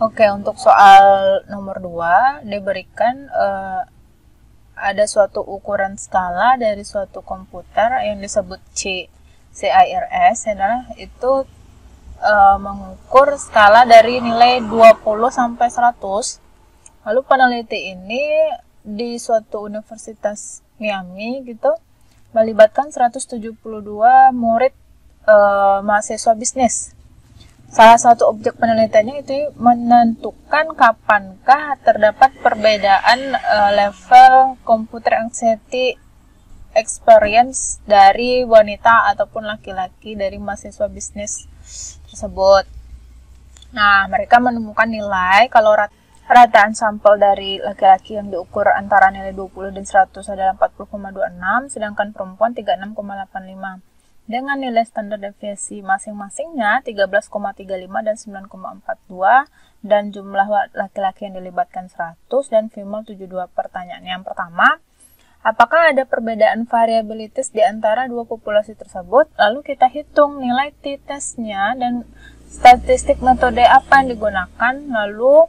Oke, untuk soal nomor 2, diberikan ada suatu ukuran skala dari suatu komputer yang disebut CIRS, adalah itu mengukur skala dari nilai 20 sampai 100. Lalu peneliti ini di suatu universitas Miami gitu melibatkan 172 murid mahasiswa bisnis. Salah satu objek penelitiannya itu menentukan kapankah terdapat perbedaan level computer anxiety experience dari wanita ataupun laki-laki dari mahasiswa bisnis tersebut. Nah, mereka menemukan nilai kalau rataan sampel dari laki-laki yang diukur antara nilai 20 dan 100 adalah 40,26, sedangkan perempuan 36,85. Dengan nilai standar deviasi masing-masingnya 13,35 dan 9,42, dan jumlah laki-laki yang dilibatkan 100 dan female 72. Pertanyaan yang pertama, apakah ada perbedaan variabilitas di antara dua populasi tersebut? Lalu kita hitung nilai t-testnya dan statistik metode apa yang digunakan, lalu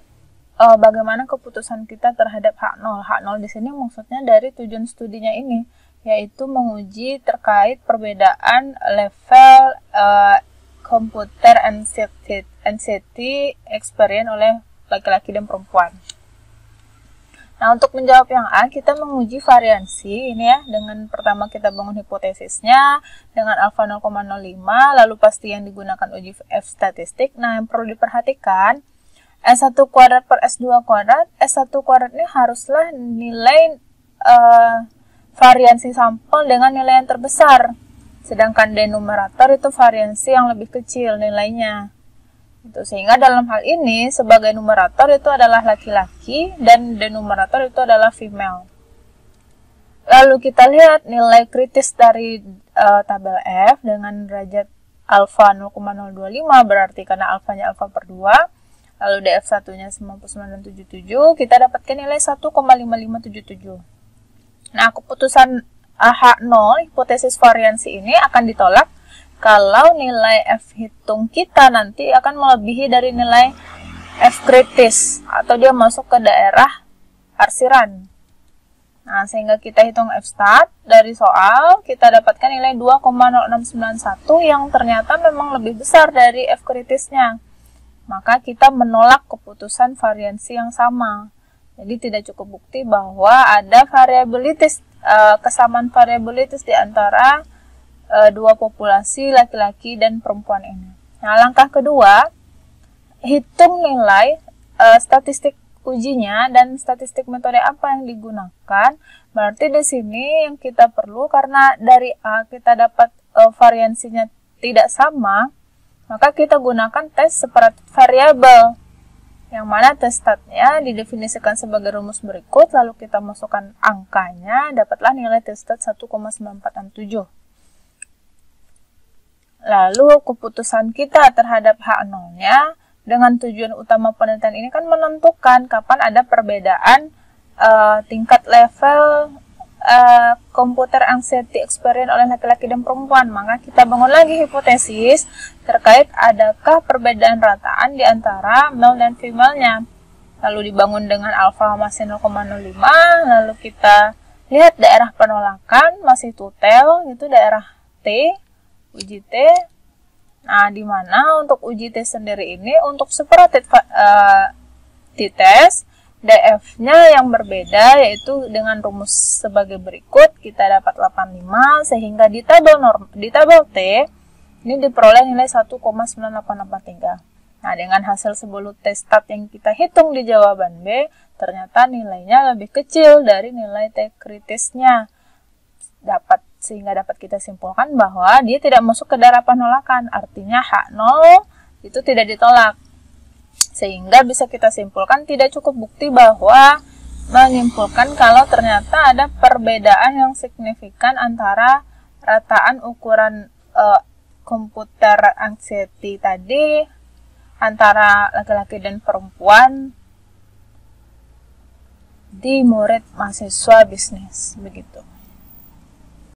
bagaimana keputusan kita terhadap H0. H0 di sini maksudnya dari tujuan studinya ini, yaitu menguji terkait perbedaan level computer anxiety experience oleh laki-laki dan perempuan. Nah, untuk menjawab yang A, kita menguji variansi ini ya, dengan pertama kita bangun hipotesisnya dengan alfa 0,05, lalu pasti yang digunakan uji F statistik. Nah, yang perlu diperhatikan, S1 kuadrat per S2 kuadrat, S1 kuadrat ini haruslah nilai variansi sampel dengan nilai yang terbesar, sedangkan denumerator itu variansi yang lebih kecil nilainya. Itu sehingga dalam hal ini sebagai numerator itu adalah laki-laki dan denumerator itu adalah female. Lalu kita lihat nilai kritis dari tabel F dengan derajat alfa 0,025, berarti karena alfanya alfa per 2. Lalu DF1-nya 99,77, kita dapatkan nilai 1,5577. Nah, keputusan H0, hipotesis variansi ini akan ditolak kalau nilai F hitung kita nanti akan melebihi dari nilai F kritis, atau dia masuk ke daerah arsiran. Nah, sehingga kita hitung F stat dari soal, kita dapatkan nilai 2,0691 yang ternyata memang lebih besar dari F kritisnya. Maka kita menolak keputusan variansi yang sama. Jadi tidak cukup bukti bahwa ada variabilitas, kesamaan variabilitas di antara dua populasi laki-laki dan perempuan ini. Nah, langkah kedua, hitung nilai statistik ujinya dan statistik metode apa yang digunakan. Berarti di sini yang kita perlu, karena dari A kita dapat variansinya tidak sama, maka kita gunakan tes separated variable, yang mana tes statnya didefinisikan sebagai rumus berikut, lalu kita masukkan angkanya, dapatlah nilai tes stat 1,9467. Lalu keputusan kita terhadap H0-nya dengan tujuan utama penelitian ini kan menentukan kapan ada perbedaan tingkat level computer anxiety experience oleh laki-laki dan perempuan. Maka kita bangun lagi hipotesis terkait adakah perbedaan rataan di antara male dan female-nya. Lalu dibangun dengan alfa masih 0,05, lalu kita lihat daerah penolakan masih tutel, itu daerah T, uji T. Nah, di mana untuk uji T sendiri ini untuk separated t-test, DF-nya yang berbeda, yaitu dengan rumus sebagai berikut. Kita dapat 85, sehingga di tabel T ini diperoleh nilai 1,9883. Nah, dengan hasil sebelum tes stat yang kita hitung di jawaban B, ternyata nilainya lebih kecil dari nilai T kritisnya. Sehingga dapat kita simpulkan bahwa dia tidak masuk ke daerah penolakan, artinya H0 itu tidak ditolak. Sehingga bisa kita simpulkan tidak cukup bukti bahwa menyimpulkan kalau ternyata ada perbedaan yang signifikan antara rataan ukuran komputer anxiety tadi antara laki-laki dan perempuan di murid mahasiswa bisnis, begitu.